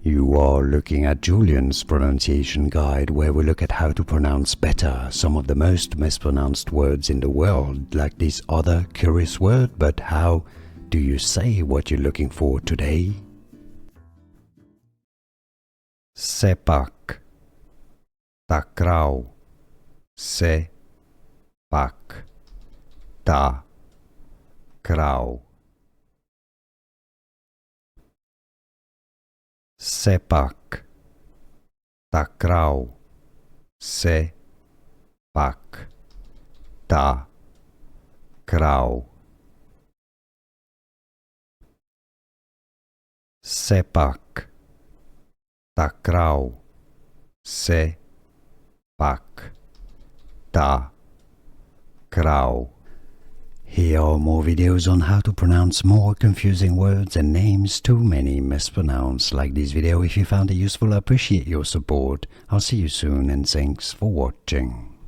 You are looking at Julian's pronunciation guide, where we look at how to pronounce better some of the most mispronounced words in the world, like this other curious word. But how do you say what you're looking for today? Sepak Takraw. Sepak Takraw. Sepak Takraw. Sepak Takraw. Sepak Takraw. Sepak Takraw. Here are more videos on how to pronounce more confusing words and names too many mispronounced. Like this video if you found it useful. I appreciate your support. I'll see you soon and thanks for watching.